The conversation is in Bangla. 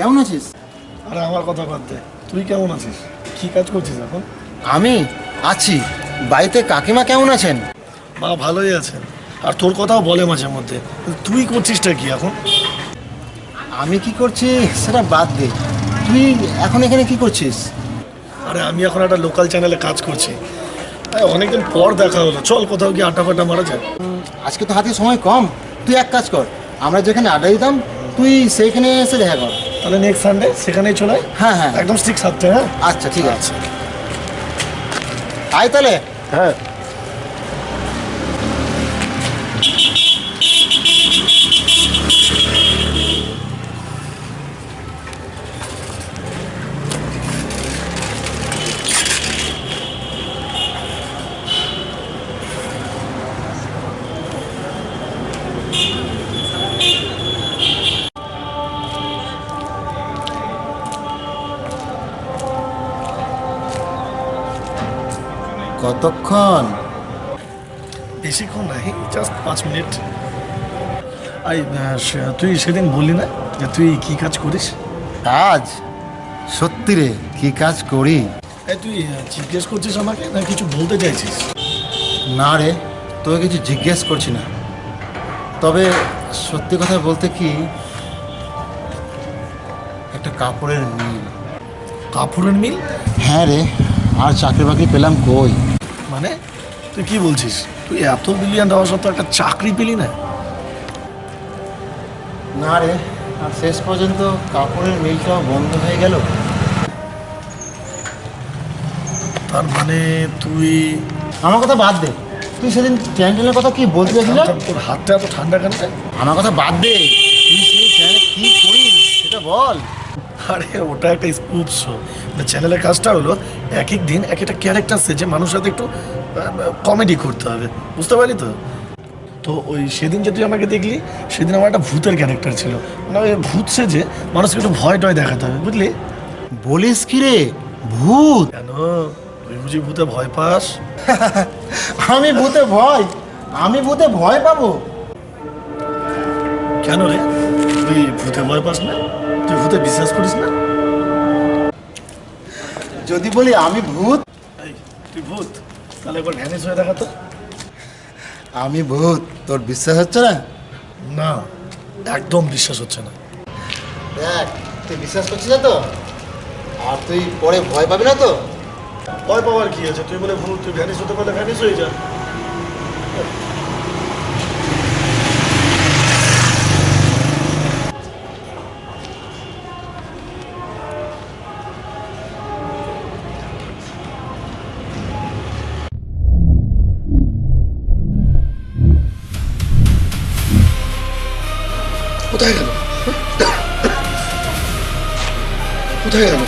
কেমন আছিস? আরে আমার কথা বাদ দে, তুই কেমন আছিস? কি কাজ করছিস এখন? আমি আছি। বাড়িতে কাকিমা কেমন আছেন? মা ভালোই আছেন, আর তোর কথাও বলে মাঝে মধ্যে। তুই করছিসটা কি এখন? আমি কি করছি সেটা বাদ দে, তুই এখন এখানে কি করছিস? আরে আমি এখন একটা লোকাল চ্যানেলে কাজ করছি। অনেকদিন পর দেখা হলো, চল কোথাও গিয়ে আড্ডা ফাড্ডা মারা যায়। আজকে তো হাতে সময় কম, তুই এক কাজ কর, আমরা যেখানে আড্ডা দিতাম তুই সেইখানে এসে দেখা কর। তাহলে নেক্সট সানডে সেখানেই চলে আয়। হ্যাঁ হ্যাঁ একদম ঠিক 7টায়। হ্যাঁ আচ্ছা ঠিক আছে, আয় তাহলে। হ্যাঁ। কতক্ষণ? বেশিক্ষণ নাই, জাস্ট 5 মিনিট। তুই সেদিন বললি না যে তুই কি কাজ করিস? কাজ? সত্যি রে, কি কাজ করি? তুই জিজ্ঞেস করছিস আমাকে, না কিছু বলতে চাইছিস? না রে, তোকে কিছু জিজ্ঞেস করছি না, তবে সত্যি কথা বলতে কি, একটা কাপড়ের মিল। কাপড়ের মিল? হ্যাঁ রে, আর চাকরি বাকরি পেলাম কই। মানে তুই কি বলছিস? তুই এত বিলিয়ন হওয়া সত্ত্বেও একটা চাকরি পেলি না? না রে, আর শেষ পর্যন্ত কাপড়ের মিলটাও বন্ধ হয়ে গেল। তার মানে তুই... আমার কথা বাদ দে, তুই সেদিন চ্যানেলের কথা কি বলতে চাইছিলি? তোর হাতটা এত ঠান্ডা কেন? আমার কথা বাদ দে, তুই সেই চ্যানেলে কি করিস সেটা বল। আরে ওটা একটা স্কুপ শো। চ্যানেলের কাজটা হলো এক এক দিন এক একটা ক্যারেক্টার সেজে মানুষের সাথে একটু কমেডি করতে হবে, বুঝতে পারলি তো? তো ওই সেদিন যে তুই আমাকে দেখলি, সেদিন আমার একটা ভূতের ক্যারেক্টার ছিল। মানে ওই ভূত সেজে মানুষকে একটু ভয় টয় দেখাতে হবে, বুঝলি? বলিস কি রে, ভূত? কেন, তুই বুঝি ভূতে ভয় পাস? আমি ভূতে ভয় পাবো? কেন রে, তুই ভূতে ভয় পাস না? তুই ভূতে বিশ্বাস করিস না? যদি বলি আমি ভূত? এই, তুই ভূত? তাহলে একবার ভ্যানিশ হয়ে দেখা তো। আমি ভূত, তোর বিশ্বাস হচ্ছে না? না, একদম বিশ্বাস হচ্ছে না। দেখ, তুই বিশ্বাস করছিস না তো, আর তুই পরে ভয় পাবি না তো? ভয় পাওয়ার কি আছে? তুই বলে ভূত, তুই ভ্যানিশ হতে পারলে ভ্যানিশ হয়ে যা। কোথায় গেল? কোথায় গেল?